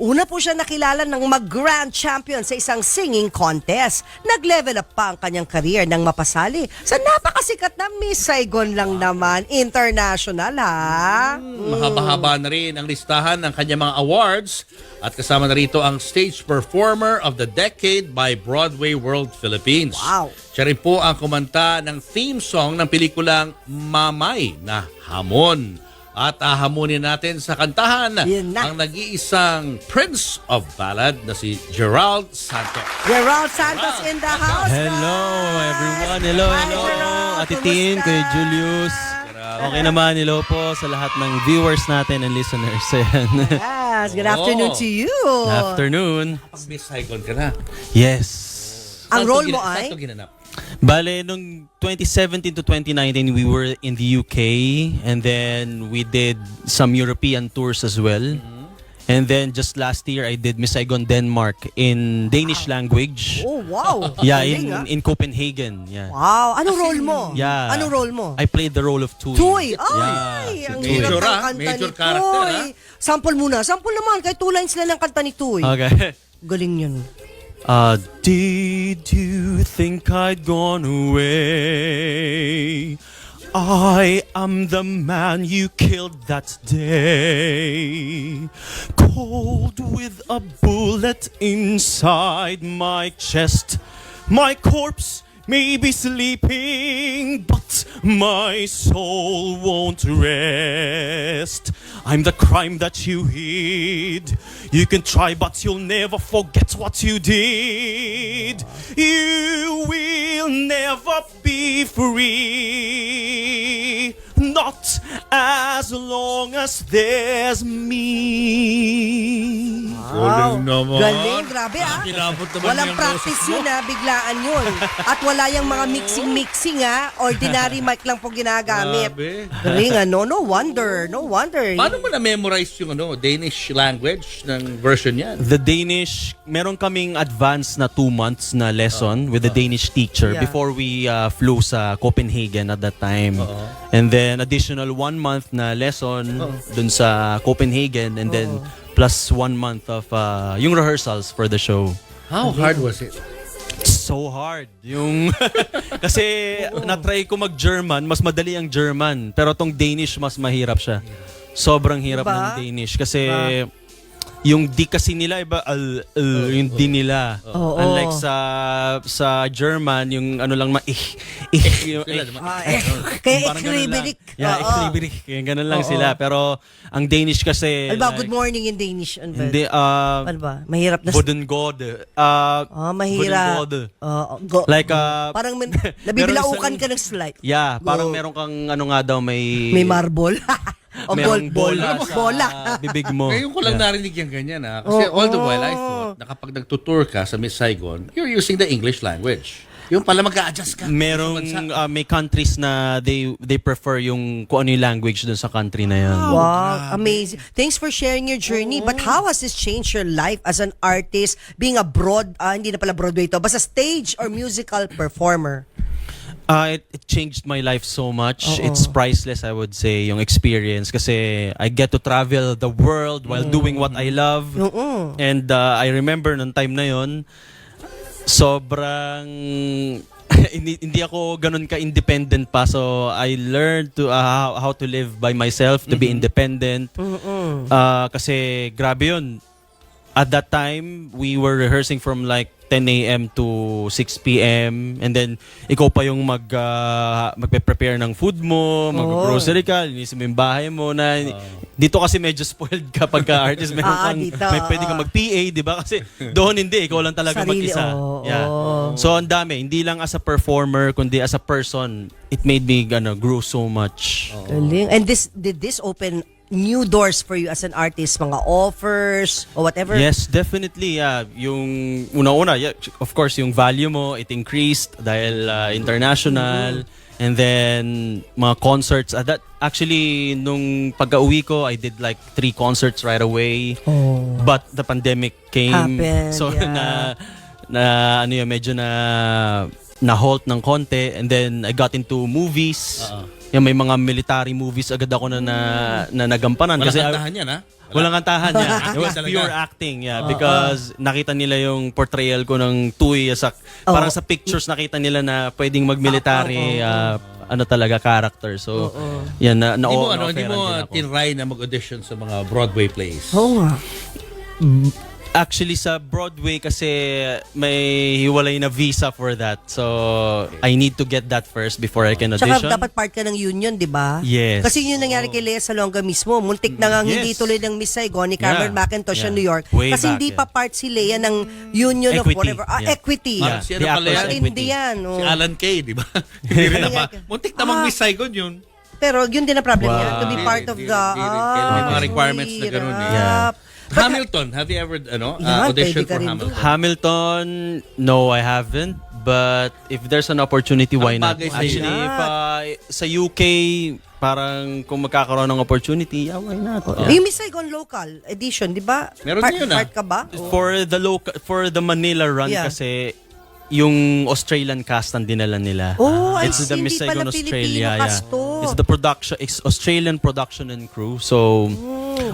Una po siya nakilala ng mag-grand champion sa isang singing contest. Nag-level up pa ang kanyang career nang mapasali sa napakasikat na Miss Saigon lang naman, international ha. Mahaba-haba na rin ang listahan ng kanyang mga awards at kasama na rito ang Stage Performer of the Decade by Broadway World Philippines. Wow. Siya rin po ang kumanta ng theme song ng pelikulang Mamay na Hamon. At hamunin natin sa kantahan Yun na. ang nag-iisang Prince of Ballad na si Gerald Santos. Gerald Santos in the house. Hello guys. everyone. Hello, Hi, hello. Gerald. Ate Tin, Kumusta? Kuya Julius. Okay naman, hello po sa lahat ng viewers natin and listeners. Ayan. Yes, good afternoon to you. Afternoon. Miss Saigon ka na. Yes. Ang Saan role to mo saan ay? to ginanap? Bale, nung 2017 to 2019, we were in the UK and then we did some European tours as well. And then just last year, I did Miss Saigon, Denmark in Danish language. Oh, wow. Yeah, Galing, ah. in Copenhagen. Yeah. Wow, anong role mo? Yeah. Anong role mo? I played the role of Tui. Tui! Ay! Yeah, ang si Tui. hirap Major, ng ah. kanta Major ni character, Tui. ah. Sample muna. Sample naman. Kahit 2 lines lang ng kanta ni Tui. Okay. Galing yun. Did you think I'd gone away? I am the man you killed that day. Cold with a bullet inside my chest. My corpse may be sleeping, but my soul won't rest. I'm the crime that you hid. You can try, but you'll never forget what you did. You will never be free. Not as long as there's me. Galing naman. Galing, grabe ah. Kinabot naman Walang yung practice boses mo. yun ah, biglaan yun. At wala yung mga mixing-mixing ah. Ordinary mic lang po ginagamit. Grabe. Galing ano, no wonder, no wonder. Paano mo na-memorize yung Danish language ng version yan? The Danish, meron kaming advance na 2 months na lesson with the Danish teacher Yeah. before we flew sa Copenhagen at that time. And then additional 1 month na lesson dun sa Copenhagen and then plus 1 month of yung rehearsals for the show. How hard was it? So hard. Yung kasi na-try ko mag-German, mas madali ang German, pero tong Danish mas mahirap siya. Sobrang hirap Diba? ng Danish kasi yung di kasi nila iba yung di nila. Oo. Unlike sa German yung ano lang yung Sila, diba? Kaya parang ganun lang. ekribirik. Yeah, ekribirik. Kaya ganun lang sila. Pero ang Danish kasi Ano ba, good morning in Danish? Ano ba? Hindi Ano ba? Mahirap na. Bodengode. Mahirap. Like Parang nabibilaukan ka ng slide. yeah, parang Go. meron kang ano nga daw may May marble. O merong bola. bola sa bibig mo. Ngayon ko lang narinig yung ganyan Kasi all the while I thought na kapag nagtutour ka sa Miss Saigon, you're using the English language. Yung pala mag-a-adjust ka. Merong Sa bansa. may countries na they prefer yung kung ano yung language dun sa country na yun. Wow, amazing. Thanks for sharing your journey. But how has this changed your life as an artist, being a hindi na pala Broadway to, basta stage or musical performer? It changed my life so much. It's priceless, I would say, yung experience. Kasi I get to travel the world while doing what I love. And I remember nung time na yon, sobrang hindi ako ganun ka-independent pa. So I learned to how to live by myself, to be independent. Kasi grabe yun. At that time, we were rehearsing from like 10 a.m. to 6 p.m. And then, ikaw pa yung magpe-prepare ng food mo, mag-grocery ka, linisin mo yung bahay mo. Dito kasi medyo spoiled ka pagka-artist. Dito, May pwede kang mag-PA, di ba? Kasi doon hindi, ikaw lang talaga Sarili, mag-isa. Yeah. So, ang dami. Hindi lang as a performer, kundi as a person, it made me grow so much. Galing. And did this open new doors for you as an artist, mga offers or whatever? Yes, definitely. Yung una-una, of course, yung value mo, it increased dahil international. And then, mga concerts. Actually, nung pag-uwi ko, I did like 3 concerts right away. But the pandemic came. Happened, So, yeah. medyo na halt ng konti. And then, I got into movies. Yung may mga military movies agad ako na nagampanan. Walang Kasi kantahan yan Walang kantahan yan. It was Talaga. pure acting, yeah. Because nakita nila yung portrayal ko ng Tuy as parang sa pictures nakita nila na pwedeng mag-military ano talaga character. So, yan Hindi mo tinry na mag-audition sa mga Broadway plays. Oo nga. Actually, sa Broadway kasi may hiwalay na visa for that. So, I need to get that first before I can audition. Tsaka dapat part ka ng union, di ba? Yes. Kasi yun nangyari kay Lea Salonga mismo. Muntik na nga hindi Yes. tuloy ng Miss Saigon ni Cameron Yeah. McIntosh sa Yeah. New York. Way Kasi back, hindi yeah. pa part si Lea ng union of Equity. whatever. Yeah. Equity. Parang si ano The pala actors yan? equity. Hindi yan. Oh. Si Alan Kay, di ba? Hindi rin naman. Muntik namang Miss Saigon yun. Pero yun din ang problem niya. To be Hindi, part of hindi, the... hindi rin. Kailangan may mga requirements na ganun eh. hirap. But, Hamilton, have you ever Yan, auditioned pwede ka for rin Hamilton? Hamilton, no, I haven't. But if there's an opportunity, why Ang not? bagay sa'yo. Actually, if, sa UK, parang kung magkakaroon ng opportunity, yeah, why not? Yeah. Yung Miss Saigon local edition, di ba? Meron part, din yun, part ka ba? For the Manila run Yeah. kasi yung Australian cast ang dinala nila. Oh, I It's see. the Miss Hindi pala Saigon Filipino Australia. cast to. It's the production, it's Australian production and crew. So,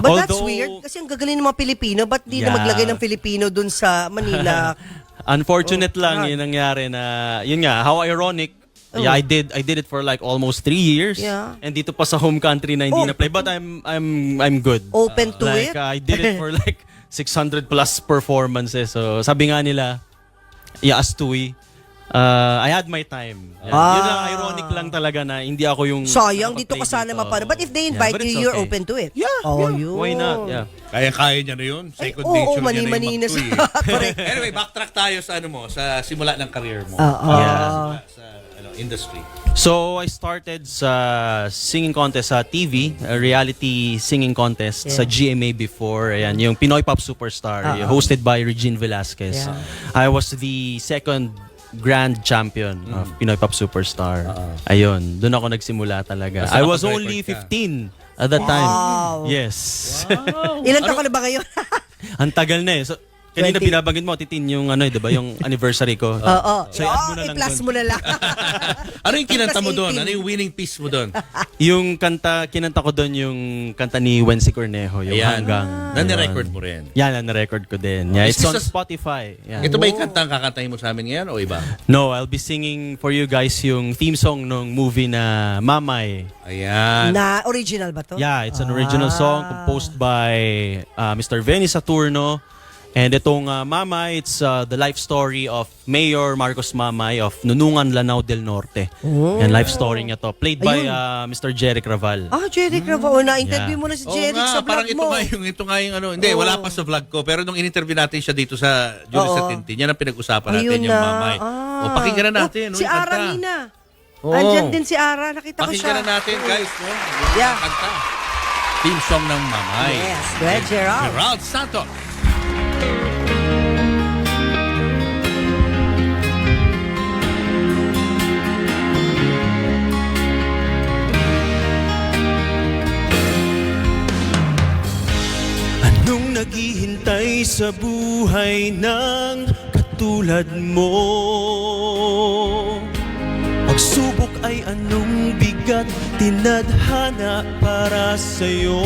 But that's although- weird. Kasi ang gagaling ng mga Pilipino, ba't di na Yeah. maglagay ng Filipino dun sa Manila? Unfortunate Oh, lang God. yung nangyari na, yun nga, how ironic. Yeah, I did it for like almost 3 years. Yeah. And dito pa sa home country na hindi Oh. na-play. But I'm good. Open to Like, it? I did it for like 600 plus performances. So, sabi nga nila, as Tuy, I had my time. Yeah. Yun lang, ironic lang talaga na hindi ako yung... Sayang, dito ka nakapag-play sana dito. mapano. But if they Yeah, invite but you, it's you're okay. open to it? Yeah, Oh, yeah. yun. Why not? Yeah. Kaya niya na yun. Second oo, nature niya na mani-mani yung na mag-tuy. Correct. Anyway, backtrack tayo sa sa simula ng career mo. Yeah. Sa industry. So, I started sa singing contest sa TV, a reality singing contest sa GMA before. Ayan, yung Pinoy Pop Superstar, hosted by Regine Velasquez. Yeah. I was the second grand champion of Pinoy Pop Superstar. Ayun, doon ako nagsimula talaga. Basta I was nakapag-record only ka. 15 at that time. Yes. Ilan taon ka na ba ngayon? Ang tagal na eh. So, kanina 20. binabanggit mo, Titin, yung ano, 'di ba, yung anniversary ko. Oo. So, i-add mo na lang i-plus doon. mo na lang. Ano yung kinanta mo Plus doon? 18. Ano yung winning piece mo doon? Yung kinanta ko doon yung kanta ni Wency Cornejo, yung Ayan. Hanggang. Na-record mo rin. Yan, na-record ko din. Yeah, Is it's this on a- Spotify. Yeah. Ito ba yung kanta ang kakantahin mo sa amin ngayon o iba? No, I'll be singing for you guys yung theme song ng movie na Mamay. Ayan. Na original ba to? Yeah, it's an original song composed by Mr. Benny Saturno. And itong Mamay, it's the life story of Mayor Marcos Mamay of Nunungan, Lanao del Norte. And life story niya to. Played by Mr. Jeric Raval. Jeric Ravo. Na-interview Yeah. mo na si Oo Jeric nga, sa parang vlog ito mo. nga yung ano. Hindi, wala pa sa vlog ko. Pero nung in-interview natin siya dito sa Julie sa Tintin, yan ang pinag-usapan natin Ayun yung na. Mamay. O, pakinggan na natin. Si yung Ara kanta. Mina. Oo. Andyan din si Ara. Nakita ko Pakinggan siya. na natin, guys. No? Yeah. Kanta. Theme song ng Mamay. Yes, go ahead, Gerald. Gerald Santos. Anong naghihintay sa buhay ng katulad mo? Pagsubok ay anong bigat tinadhana para sa'yo?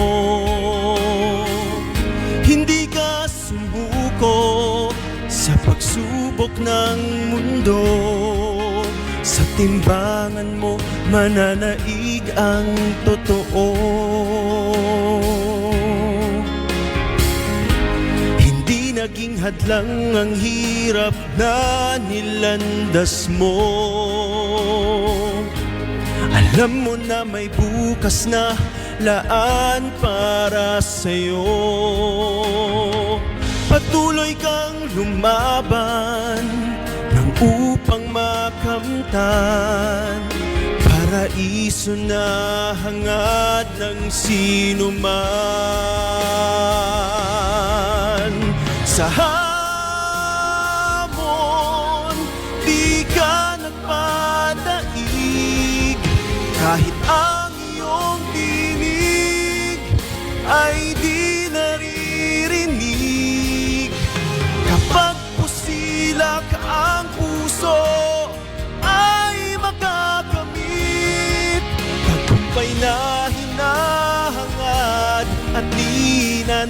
Hindi ka sumuko sa pagsubok ng mundo. Sa timbangan mo mananaig ang totoo. Hindi naging hadlang ang hirap na nilandas mo. Alam mo na may bukas na laan para sa'yo. Patuloy kang lumaban nang upang makamtan paraiso na hangad ng sino man. Sa hamon, di ka nagpadaig kahit ang iyong tinig ay di naririnig. Kapag pusilak ang puso ay makakamit tagumpay na hinahangad at di na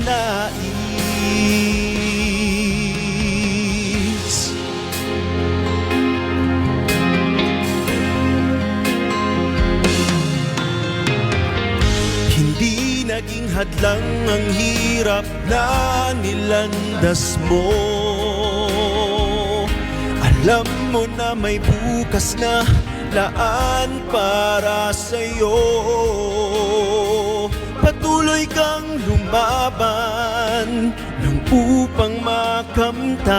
lang ang hirap na nilandas mo. Alam mo na may bukas na laan para sa'yo. Patuloy kang lumaban nang upang makamtan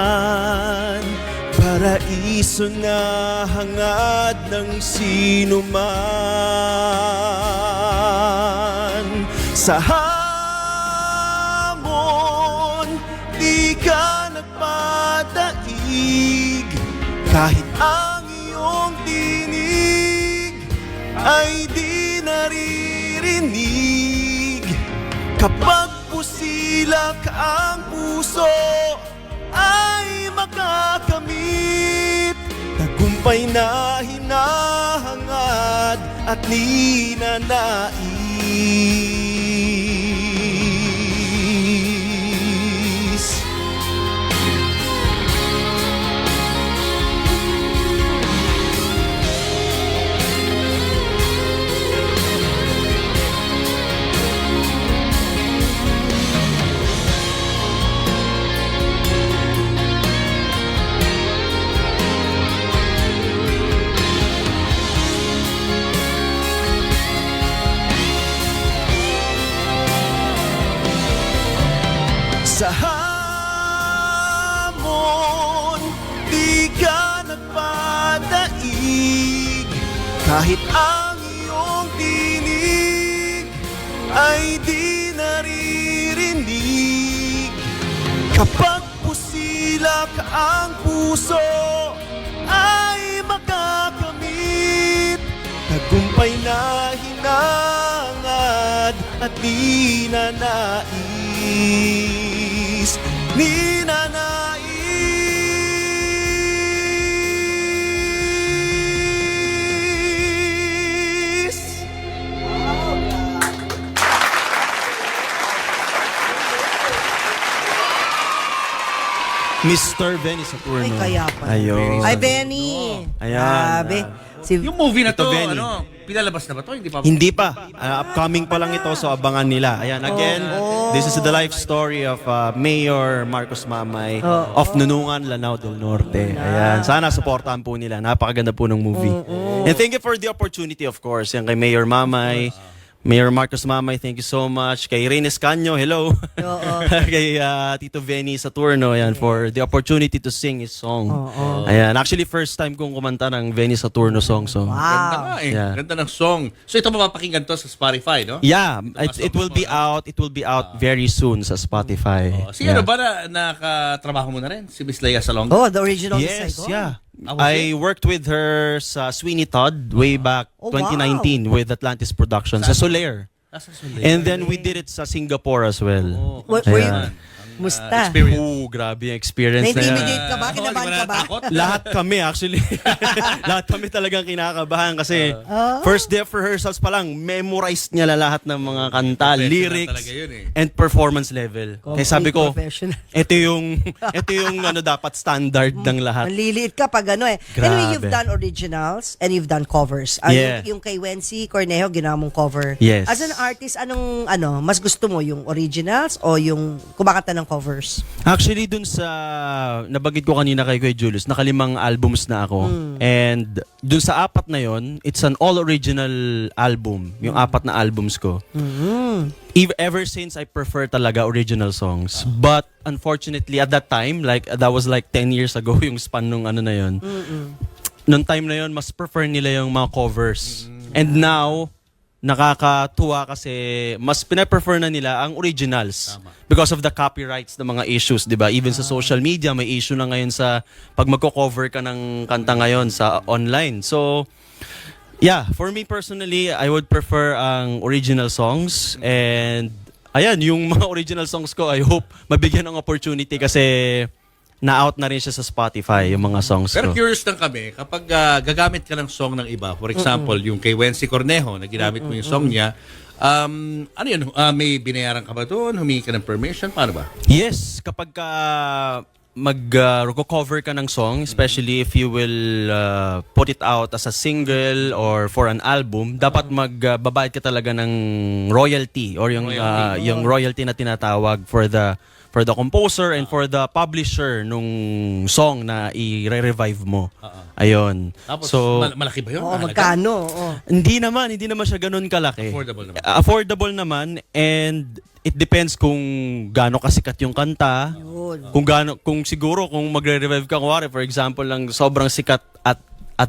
paraiso na hangad ng sino man. Sa hamon, di ka nagpadaig, kahit ang iyong tinig ay di naririnig. Kapag pusilak ang puso ay makakamit tagumpay na hinahangad at ninanais. Sa hamon, di ka nagpadaig, kahit ang iyong tinig ay di naririnig. Kapag pusilak ang puso ay makakamit tagumpay na hinangad at ninanais. Ninanais. Mr. Benny Saturno. Ay, kaya pa. Ayun. Ay, Benny. Ayan. Grabe. Si, Yung movie na to, Ito, Benny. pinalabas na ba to? Hindi pa. Hindi pa. Upcoming pa lang ito, so abangan nila. Ayan, again, this is the life story of Mayor Marcos Mamay of Nunungan, Lanao del Norte. Ayan, sana supportahan po nila. Napakaganda po ng movie. And thank you for the opportunity, of course. Yan kay Mayor Mamay. Mayor Marcos Mamay, thank you so much. Kay Reynes Canyo, hello. Kay Tito Benny Saturno, ayan, for the opportunity to sing his song. Ayan, actually first time kong kumanta ng Benny Saturno song. So, Ganda wow. nga eh. Yeah. Ganda ng song. So ito mapapakinggan to sa Spotify, no? yeah, it will be out. It will be out very soon sa Spotify. Si ano ba na nakatrabaho mo na rin? Si Miss Leia Salonga? Oh, the original Yes, Saigon. yeah. Ah, was I worked with her sa Sweeney Todd way back Oh, wow. 2019 with Atlantis Productions sa Soler. Nasa Soler. And then we did it sa Singapore as well. Were you, Ayan. musta? Experience. Oh, grabe yung experience na yan. Na-intimidate ka ba? Oo, Kinabahan di ka ba? natakot? Lahat kami actually. Lahat kami talagang kinakabahan kasi first day of rehearsals pa lang, memorized niya lahat ng mga kanta, Professional lyrics, talaga yun eh. and performance level. Kaya sabi ko, Professional. ito yung ano dapat standard ng lahat. Manliliit ka pag ano eh. Grabe. Anyway, you've done originals and you've done covers. Yeah. Yung kay Wency Cornejo, ginawa mong cover. Yes. As an artist, anong mas gusto mo? Yung originals o yung kumakanta ng covers? Actually, dun sa nabagid ko kanina kay Kuya Julius, nakalimang albums na ako. And dun sa apat na yon, it's an all-original album. Yung apat na albums ko. Ever since, I prefer talaga original songs. But unfortunately, at that time, like that was like 10 years ago yung span nung ano na yon. Nung time na yon, mas prefer nila yung mga covers. And now, nakakatuwa kasi mas pinaprefer na nila ang originals. Because of the copyrights ng mga issues, di ba? Even sa social media, may issue na ngayon sa pag magko-cover ka ng kanta ngayon sa online. So, yeah, for me personally, I would prefer ang original songs. And, ayan, yung mga original songs ko, I hope mabigyan ng opportunity kasi na-out na rin siya sa Spotify, yung mga songs Pero ko. curious lang kami, kapag gagamit ka ng song ng iba, for example, yung kay Wency Cornejo, na ginamit mo yung song niya, ano yun, may binayaran ka ba doon? Humingi ka ng permission? Paano ba? Yes, kapag ka mag-cover ka ng song, especially if you will put it out as a single or for an album, dapat magbabayad ka talaga ng royalty or yung royalty na tinatawag for the composer and for the publisher nung song na i-revive mo. Ayun. Tapos, So malaki ba yun? Oo, Halaga? magkano? Oo. hindi naman siya ganun kalaki. Affordable naman. Affordable naman, and it depends kung gaano kasikat yung kanta. Yun. Kung siguro kung magre-revive ka, kuwari, for example, lang sobrang sikat at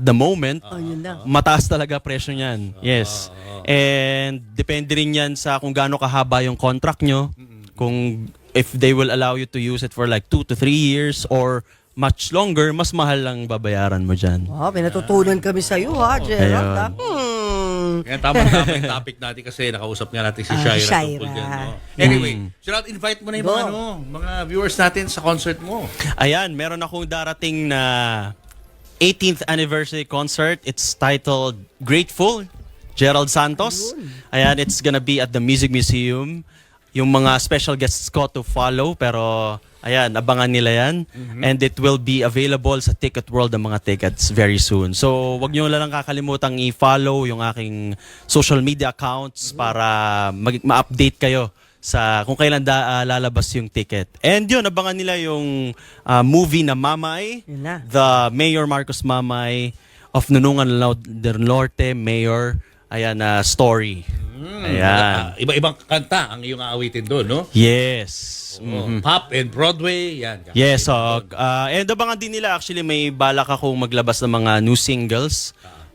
the moment, Oh, yun lang. mataas talaga presyo niyan. Yes. And depende rin yan sa kung gaano kahaba yung contract nyo. Kung if they will allow you to use it for like 2 to 3 years or much longer, mas mahal lang babayaran mo dyan. Wow, pinatutunan kami sa iyo ha, Gerald. Ayun. Kaya tama-tama yung topic natin kasi nakausap nga natin si Shaira Shaira. tungkol dyan. No? Anyway, Gerald, invite mo na yung mga, Go. mga viewers natin sa concert mo. Ayan, meron akong darating na 18th anniversary concert. It's titled Grateful, Gerald Santos. Ayan, it's gonna be at the Music Museum. Yung mga special guests ko to follow, pero ayan, abangan nila yan. And it will be available sa Ticket World ang mga tickets very soon. So, wag nyo lang kakalimutang i-follow yung aking social media accounts para ma-update kayo sa kung kailan lalabas yung ticket. And yun, abangan nila yung movie na Mamay, Yun na. the Mayor Marcos Mamay of Nunungan del Norte Mayor, ayan, story. Ayan. Iba-ibang kanta ang iyong aawitin doon, no? Yes. Pop and Broadway, yan. Yes, and abangan din nila, actually may balak akong maglabas ng mga new singles.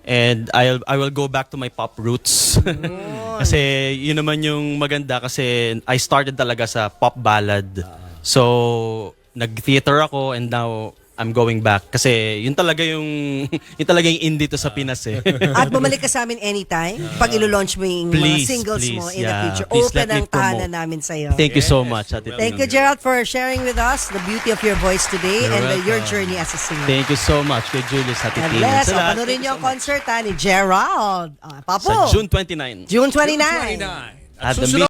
And I will go back to my pop roots. Kasi yun naman yung maganda, kasi I started talaga sa pop ballad. So nag-theater ako and now I'm going back kasi yun talaga yung indie to sa Pinas eh. At bumalik ka sa amin anytime pag ilo-launch mo yung mga Please, singles mo please, in the yeah. future. Please Open let me ang tahanan promote. namin sa iyo. Thank you so much, Ate Thank you, Tina. Gerald, for sharing with us the beauty of your voice today You're and your welcome. journey as a singer. Thank you so much kay Julius, Ate God Tina. bless. Sa O, lahat, panurin thank niyo you ang so much. concert ni Gerald. Papo. Sa June 29. June 29. June 29. At At the susunod